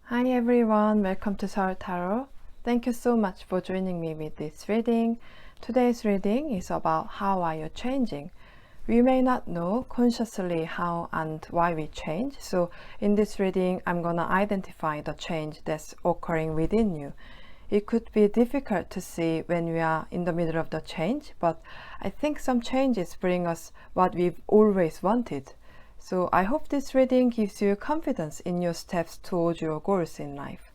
Hi everyone, welcome to Seoul Tarot. Thank you so much for joining me with this reading. Today's reading is about how are you changing. We may not know consciously how and why we change, so in this reading I'm gonna identify the change that's occurring within you. It could be difficult to see when we are in the middle of the change, but I think some changes bring us what we've always wanted. So I hope this reading gives you confidence in your steps towards your goals in life.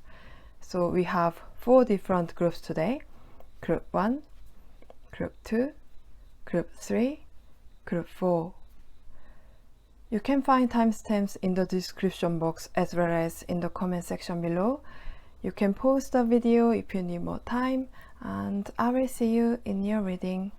So we have 4 different groups today. Group 1, Group 2, Group 3, Group 4. You can find timestamps in the description box as well as in the comment section below. You can pause the video if you need more time, and I will see you in your reading.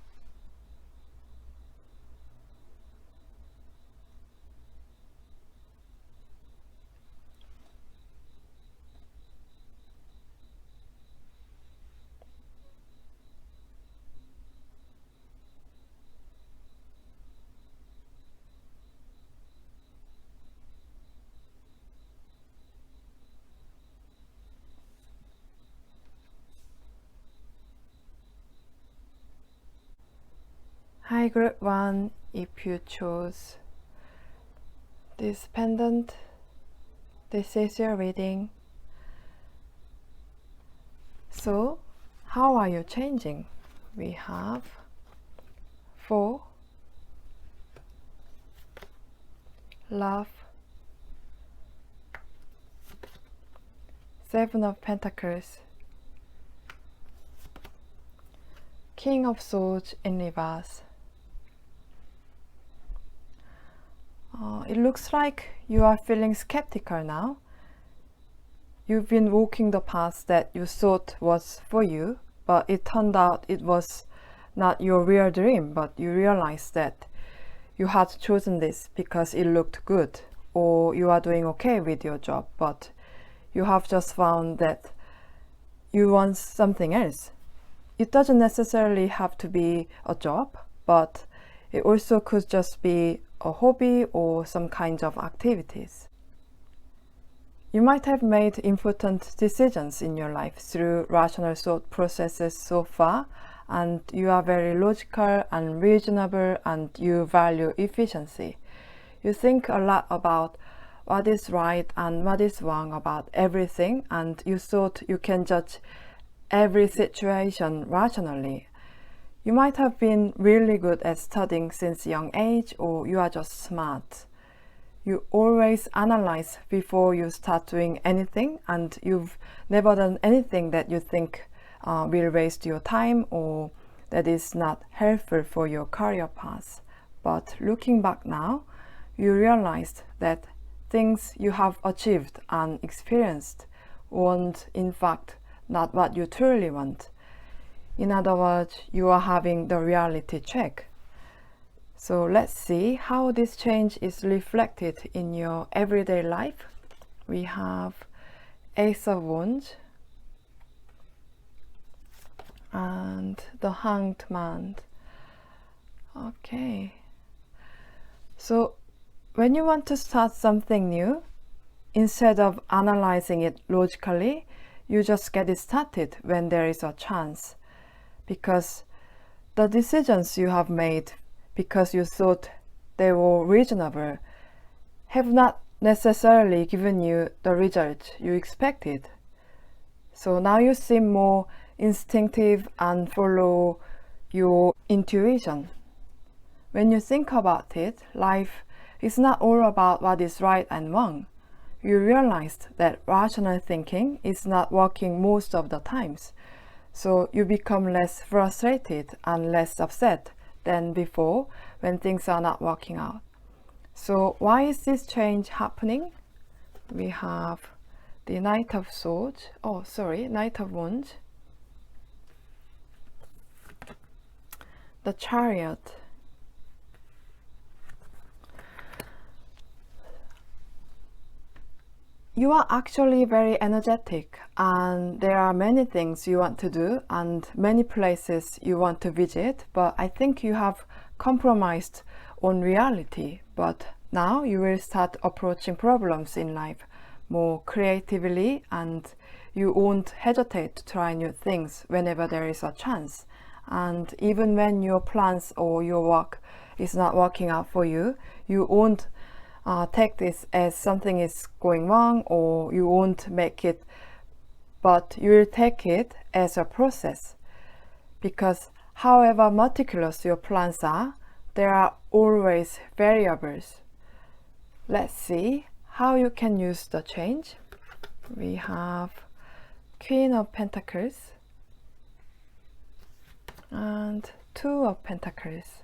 Hi Group 1, if you chose this pendant, this is your reading. So, how are you changing? We have 4, Love, 7 of Pentacles, King of Swords in reverse. It looks like you are feeling skeptical now. You've been walking the path that you thought was for you, but it turned out it was not your real dream, but you realized that you had chosen this because it looked good, or you are doing okay with your job, but you have just found that you want something else. It doesn't necessarily have to be a job, but it also could just be a hobby or some kinds of activities. You might have made important decisions in your life through rational thought processes so far, and you are very logical and reasonable, and you value efficiency. You think a lot about what is right and what is wrong about everything, and you thought you can judge every situation rationally. You might have been really good at studying since a young age, or you are just smart. You always analyze before you start doing anything, and you've never done anything that you think will waste your time or that is not helpful for your career path. But looking back now, you realized that things you have achieved and experienced weren't in fact not what you truly want. In other words, you are having the reality check. So let's see how this change is reflected in your everyday life. We have Ace of Wands and the Hanged Man. Okay. So when you want to start something new, instead of analyzing it logically, you just get it started when there is a chance. Because the decisions you have made because you thought they were reasonable have not necessarily given you the result you expected. So now you seem more instinctive and follow your intuition. When you think about it, life is not all about what is right and wrong. You realized that rational thinking is not working most of the times. So you become less frustrated and less upset than before when things are not working out. So why is this change happening? We have the Knight of Wands, the Chariot, you are actually very energetic, and there are many things you want to do and many places you want to visit, but I think you have compromised on reality. But now you will start approaching problems in life more creatively, and you won't hesitate to try new things whenever there is a chance. And even when your plans or your work is not working out for you, you won't take this as something is going wrong, or you won't make it, but you will take it as a process. Because however meticulous your plans are, there are always variables. Let's see how you can use the change. We have Queen of Pentacles and Two of Pentacles.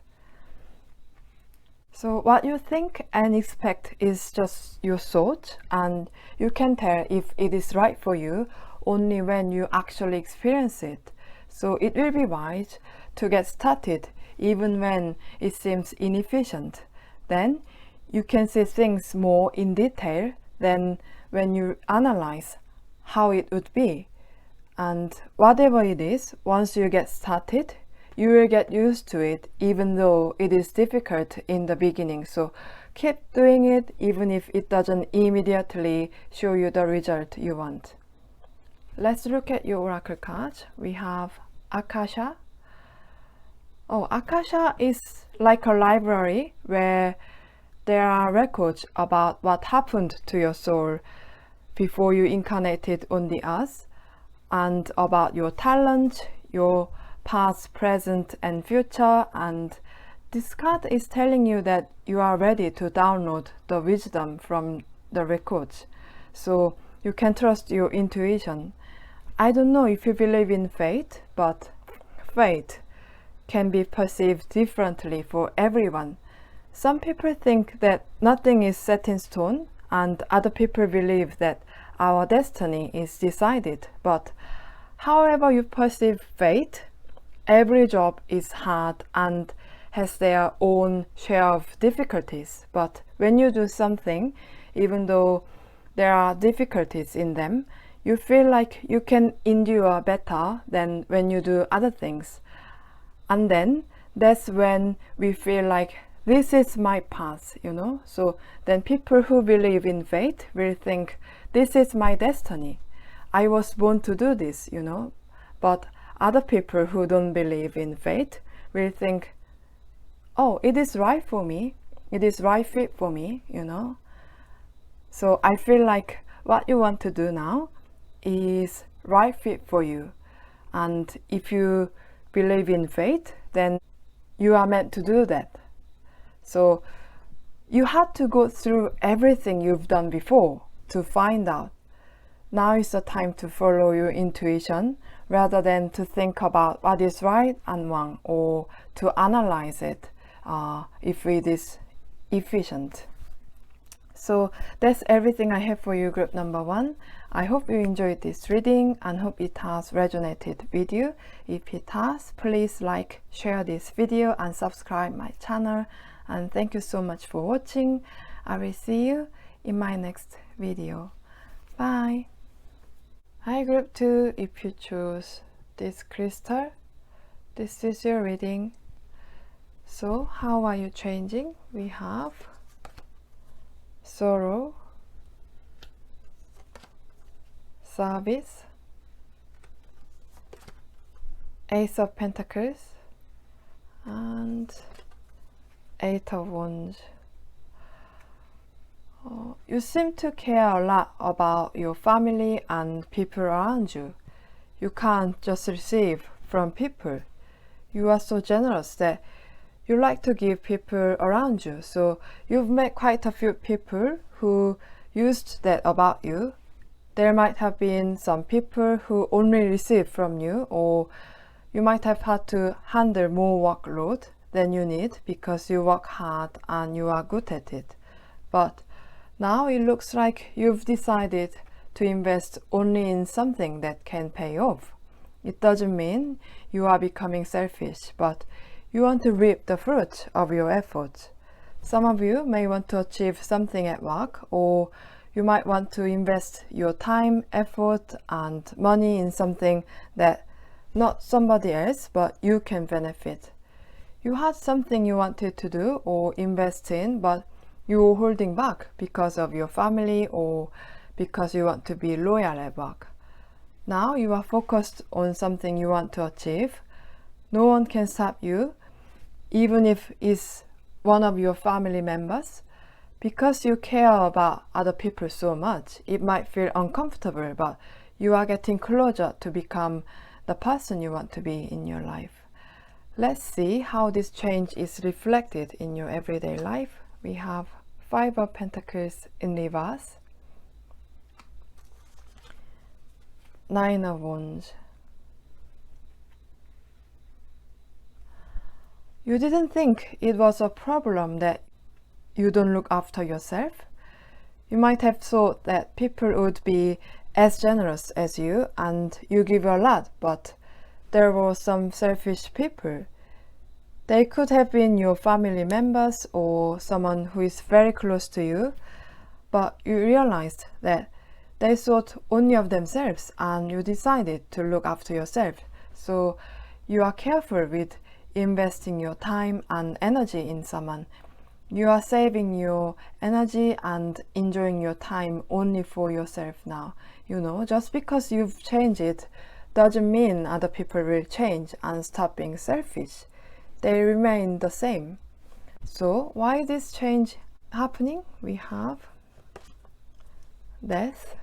So what you think and expect is just your thought, and you can tell if it is right for you only when you actually experience it. So it will be wise to get started even when it seems inefficient. Then you can see things more in detail than when you analyze how it would be. And whatever it is, once you get started, you will get used to it, even though it is difficult in the beginning. So keep doing it even if it doesn't immediately show you the result you want. Let's look at your oracle cards. We have Akasha. Oh, Akasha is like a library where there are records about what happened to your soul before you incarnated on the earth, and about your talent, your past, present, and future. And this card is telling you that you are ready to download the wisdom from the records. So you can trust your intuition. I don't know if you believe in fate, but fate can be perceived differently for everyone. Some people think that nothing is set in stone, and other people believe that our destiny is decided. But however you perceive fate, every job is hard and has their own share of difficulties. But when you do something, even though there are difficulties in them, you feel like you can endure better than when you do other things. And then that's when we feel like this is my path, you know. So then people who believe in fate will think, this is my destiny. I was born to do this, you know. But other people who don't believe in fate will think, oh, it is right for me. It is right fit for me, you know. So I feel like what you want to do now is right fit for you. And if you believe in fate, then you are meant to do that. So you had to go through everything you've done before to find out. Now is the time to follow your intuition rather than to think about what is right and wrong, or to analyze it if it is efficient. So that's everything I have for you, group number 1. I hope you enjoyed this reading and hope it has resonated with you. If it has, please like, share this video and subscribe my channel. And thank you so much for watching. I will see you in my next video. Bye. Hi group 2, if you choose this crystal, this is your reading. So how are you changing? We have sorrow, service, Ace of Pentacles, and Eight of Wands. You seem to care a lot about your family and people around you. You can't just receive from people. You are so generous that you like to give people around you. So you've met quite a few people who used that about you. There might have been some people who only receive from you, or you might have had to handle more workload than you need because you work hard and you are good at it. But now it looks like you've decided to invest only in something that can pay off. It doesn't mean you are becoming selfish, but you want to reap the fruit of your efforts. Some of you may want to achieve something at work, or you might want to invest your time, effort, and money in something that not somebody else, but you can benefit. You had something you wanted to do or invest in, but you were holding back because of your family or because you want to be loyal at work. Now you are focused on something you want to achieve. No one can stop you, even if it's one of your family members. Because you care about other people so much, it might feel uncomfortable, but you are getting closer to become the person you want to be in your life. Let's see how this change is reflected in your everyday life. We have 5 of Pentacles in reverse, 9 of Wands. You didn't think it was a problem that you don't look after yourself. You might have thought that people would be as generous as you and you give a lot, but there were some selfish people. They could have been your family members or someone who is very close to you, but you realized that they thought only of themselves and you decided to look after yourself. So you are careful with investing your time and energy in someone. You are saving your energy and enjoying your time only for yourself now. You know, just because you've changed it doesn't mean other people will change and stop being selfish. They remain the same. So why is this change happening? We have Death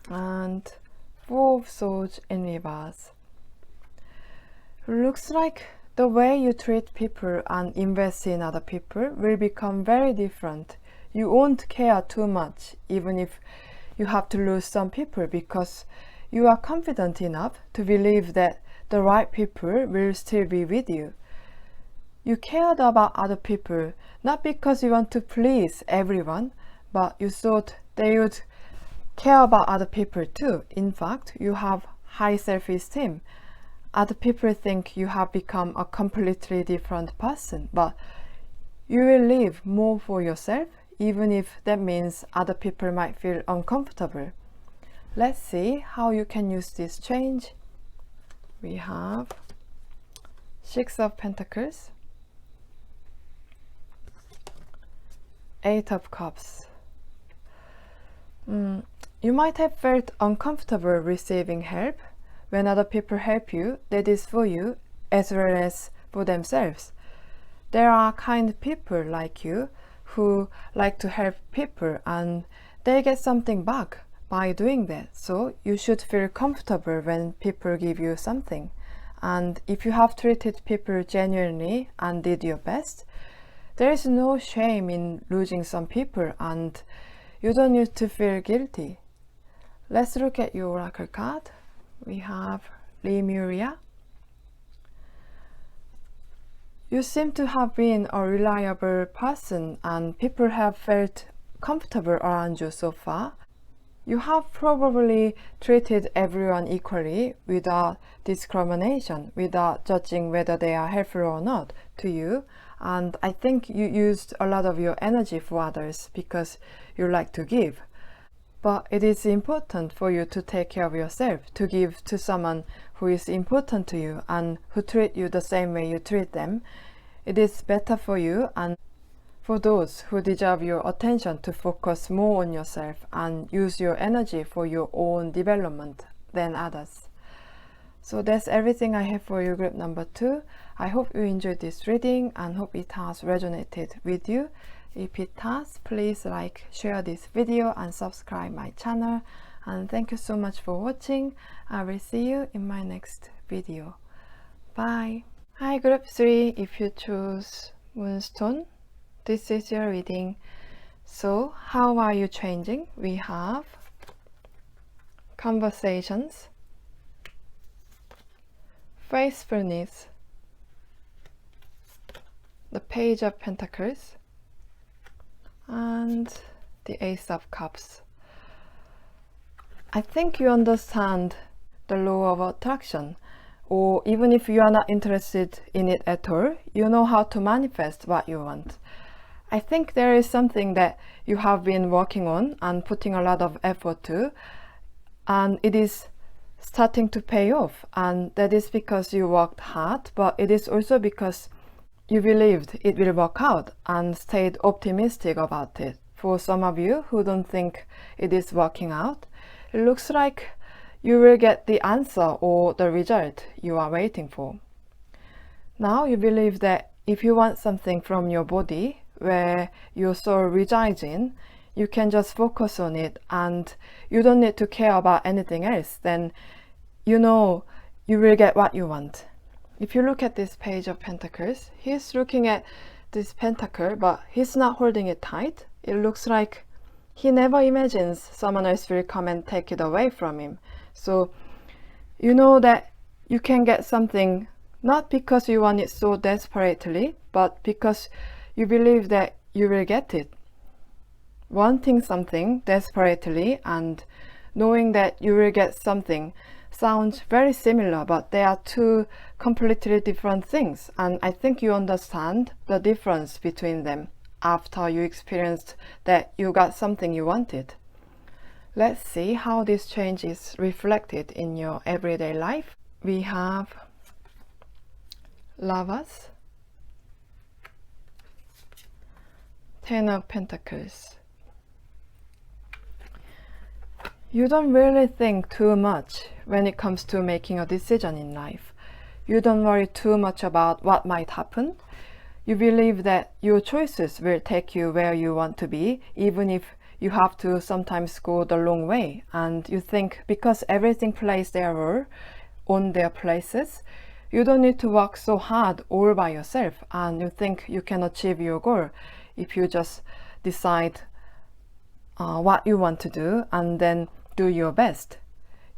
and 4 of Swords in reverse. Looks like the way you treat people and invest in other people will become very different. You won't care too much, even if you have to lose some people, because you are confident enough to believe that the right people will still be with you. You cared about other people not because you want to please everyone, but you thought they would care about other people too. In fact, you have high self-esteem. Other people think you have become a completely different person, but you will live more for yourself, even if that means other people might feel uncomfortable. Let's see how you can use this change. We have 6 of Pentacles, 8 of Cups. You might have felt uncomfortable receiving help. When other people help you, that is for you as well as for themselves. There are kind people like you who like to help people and they get something back by doing that. So you should feel comfortable when people give you something. And if you have treated people genuinely and did your best, there is no shame in losing some people and you don't need to feel guilty. Let's look at your oracle card. We have Lemuria. You seem to have been a reliable person and people have felt comfortable around you so far. You have probably treated everyone equally without discrimination, without judging whether they are helpful or not to you. And I think you used a lot of your energy for others because you like to give. But it is important for you to take care of yourself, to give to someone who is important to you and who treat you the same way you treat them. It is better for you and for those who deserve your attention to focus more on yourself and use your energy for your own development than others. So that's everything I have for you, group number 2. I hope you enjoyed this reading and hope it has resonated with you. If it has, please like, share this video and subscribe my channel. And thank you so much for watching. I will see you in my next video. Bye. Hi group 3, if you choose Moonstone, this is your reading. So how are you changing? We have conversations, faithfulness, the Page of Pentacles, and the Ace of Cups. I think you understand the law of attraction, or even if you are not interested in it at all, you know how to manifest what you want. I think there is something that you have been working on and putting a lot of effort to, and it is starting to pay off, and that is because you worked hard, but it is also because you believed it will work out and stayed optimistic about it. for some of you who don't think it is working out, it looks like you will get the answer or the result you are waiting for. Now you believe that if you want something from your body where your soul resides in, you can just focus on it and you don't need to care about anything else. Then you know you will get what you want. If you look at this Page of Pentacles, he's looking at this pentacle, but he's not holding it tight. It looks like he never imagines someone else will come and take it away from him. So you know that you can get something not because you want it so desperately, but because you believe that you will get it. Wanting something desperately and knowing that you will get something sounds very similar, but they are two completely different things, and I think you understand the difference between them after you experienced that you got something you wanted. Let's see how this change is reflected in your everyday life. We have Lovers, Ten of Pentacles. You don't really think too much when it comes to making a decision in life. You don't worry too much about what might happen. You believe that your choices will take you where you want to be, even if you have to sometimes go the long way. And you think because everything plays their role on their places, you don't need to work so hard all by yourself, and you think you can achieve your goal if you just decide what you want to do and then do your best.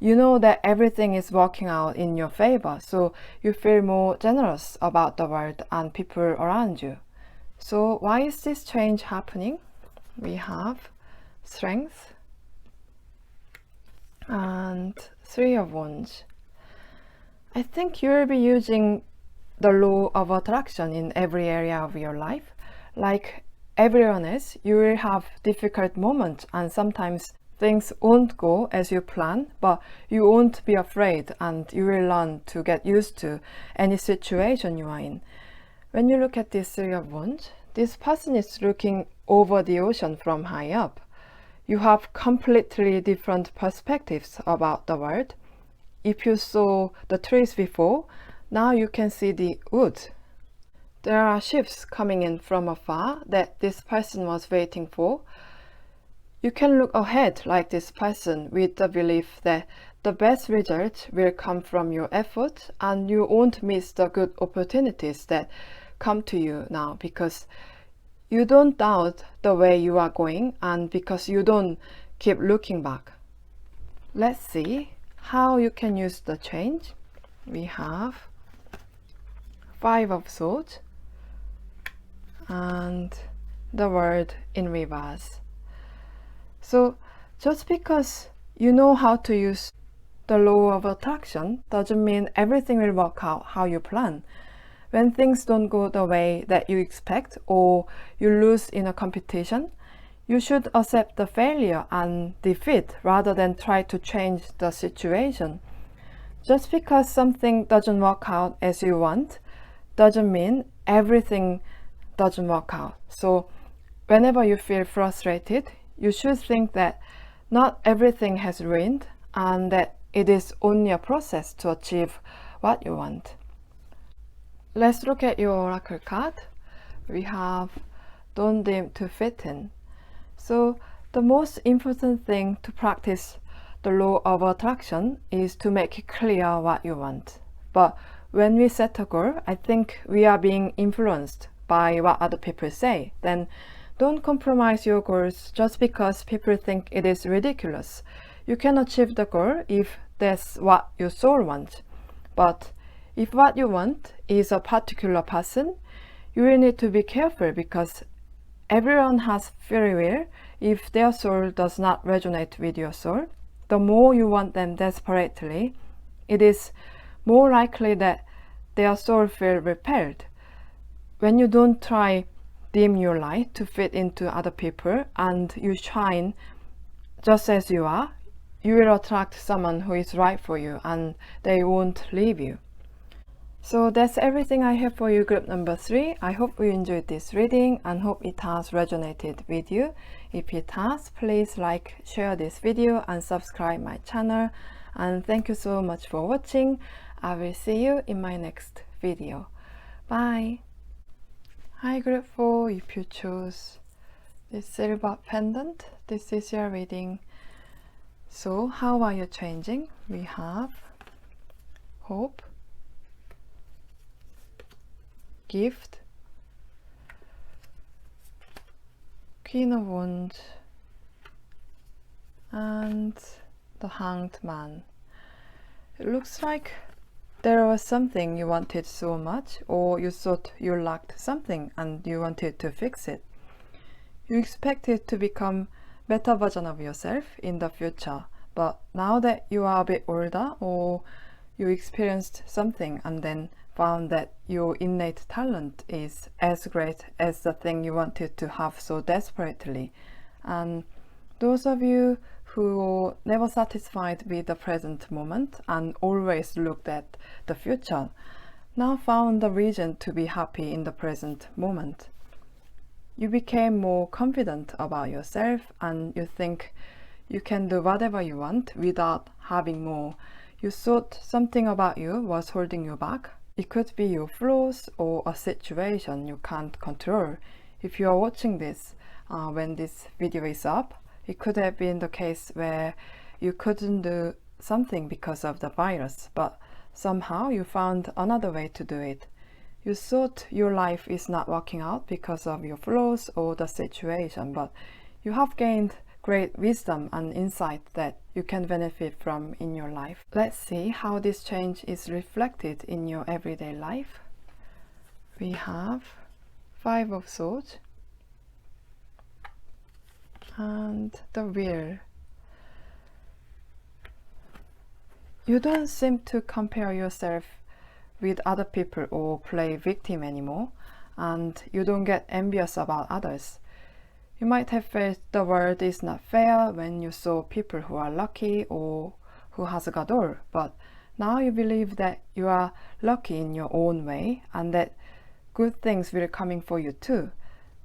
You know that everything is working out in your favor, so you feel more generous about the world and people around you. So why is this change happening? We have Strength and Three of Wands. I think you will be using the law of attraction in every area of your life. Like everyone else, you will have difficult moments and sometimes things won't go as you plan, but you won't be afraid and you will learn to get used to any situation you are in. When you look at this Three of Wands, this person is looking over the ocean from high up. You have completely different perspectives about the world. If you saw the trees before, now you can see the wood. There are ships coming in from afar that this person was waiting for. You can look ahead like this person with the belief that the best result will come from your effort and you won't miss the good opportunities that come to you now because you don't doubt the way you are going and because you don't keep looking back. Let's see how you can use the change. We have Five of Swords and the World in reverse. So just because you know how to use the law of attraction doesn't mean everything will work out how you plan. When things don't go the way that you expect or you lose in a competition, you should accept the failure and defeat rather than try to change the situation. Just because something doesn't work out as you want doesn't mean everything doesn't work out. So whenever you feel frustrated, you should think that not everything has ruined and that it is only a process to achieve what you want. Let's look at your oracle card. We have Don't Aim to Fit In. So the most important thing to practice the law of attraction is to make it clear what you want. But when we set a goal, I think we are being influenced by what other people say. Then don't compromise your goals just because people think it is ridiculous. You can achieve the goal if that's what your soul wants. But if what you want is a particular person, you will need to be careful because everyone has free will. If their soul does not resonate with your soul, the more you want them desperately, it is more likely that their soul feels repelled. When you don't try dim your light to fit into other people and you shine just as you are, you will attract someone who is right for you and they won't leave you. So that's everything I have for you, group number 3. I hope you enjoyed this reading and hope it has resonated with you. If it has, please like, share this video and subscribe my channel. And thank you so much for watching. I will see you in my next video. Bye. Hi group 4, if you choose this silver pendant, this is your reading. So how are you changing? We have hope, gift, Queen of Wands, and the Hanged Man. It looks like there was something you wanted so much, or you thought you lacked something and you wanted to fix it. You expected to become better version of yourself in the future, but now that you are a bit older, or you experienced something and then found that your innate talent is as great as the thing you wanted to have so desperately. And those of you who are never satisfied with the present moment and always looked at the future, now found a reason to be happy in the present moment. You became more confident about yourself and you think you can do whatever you want without having more. You thought something about you was holding you back. It could be your flaws or a situation you can't control. If you are watching this when this video is up, it could have been the case where you couldn't do something because of the virus, but somehow you found another way to do it. You thought your life is not working out because of your flaws or the situation, but you have gained great wisdom and insight that you can benefit from in your life. Let's see how this change is reflected in your everyday life. We have 5 of Swords and the Wheel. You don't seem to compare yourself with other people or play victim anymore, and you don't get envious about others. You might have felt the world is not fair when you saw people who are lucky or who has got all, but now you believe that you are lucky in your own way and that good things will coming for you too.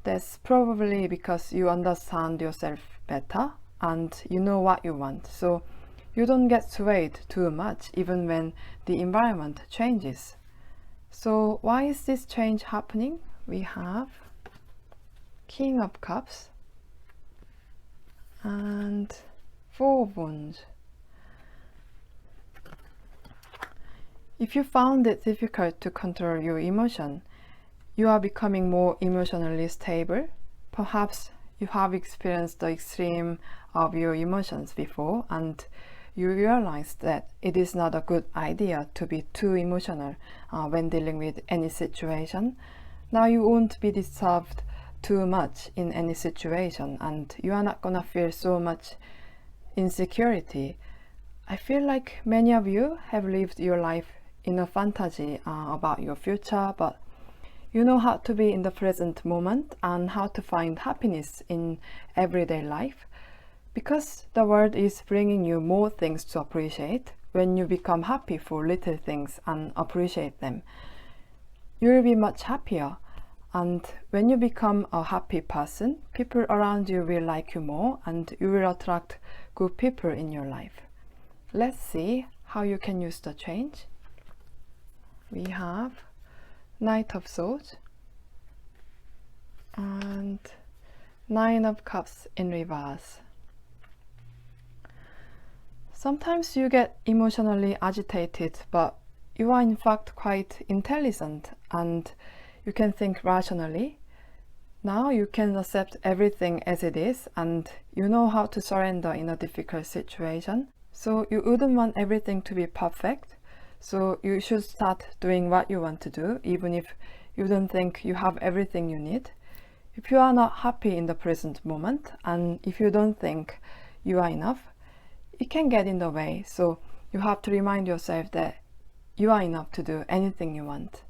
That's probably because you understand yourself better and you know what you want, so you don't get swayed too much even when the environment changes. So why is this change happening? We have King of Cups and 4 of Wands. If you found it difficult to control your emotion, you are becoming more emotionally stable. Perhaps you have experienced the extreme of your emotions before and you realize that it is not a good idea to be too emotional when dealing with any situation. Now you won't be disturbed too much in any situation and you are not gonna feel so much insecurity. I feel like many of you have lived your life in a fantasy about your future, but you know how to be in the present moment and how to find happiness in everyday life, because the world is bringing you more things to appreciate. When you become happy for little things and appreciate them, you will be much happier. And when you become a happy person, people around you will like you more and you will attract good people in your life. Let's see how you can use the change. We have Knight of Swords and 9 of Cups in reverse. Sometimes you get emotionally agitated, but you are in fact quite intelligent and you can think rationally. Now you can accept everything as it is and you know how to surrender in a difficult situation. So you wouldn't want everything to be perfect. So you should start doing what you want to do, even if you don't think you have everything you need. If you are not happy in the present moment and if you don't think you are enough, it can get in the way. So you have to remind yourself that you are enough to do anything you want.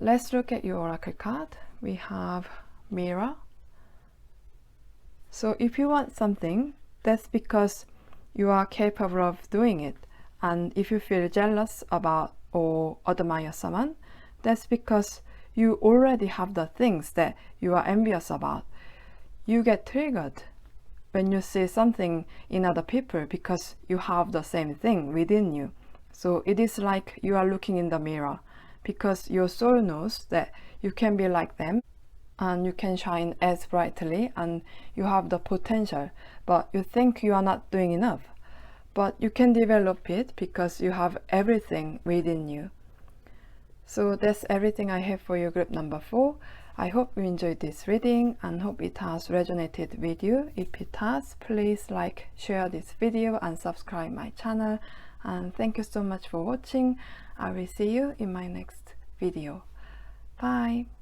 Let's look at your oracle card. We have Mirror. So if you want something, that's because you are capable of doing it. And if you feel jealous about or admire someone, that's because you already have the things that you are envious about. you get triggered when you see something in other people because you have the same thing within you. So it is like you are looking in the mirror because your soul knows that you can be like them and you can shine as brightly and you have the potential, but you think you are not doing enough. But you can develop it because you have everything within you. So that's everything I have for you, group number 4. I hope you enjoyed this reading and hope it has resonated with you. If it has, please like, share this video and subscribe my channel. And thank you so much for watching. I will see you in my next video. Bye.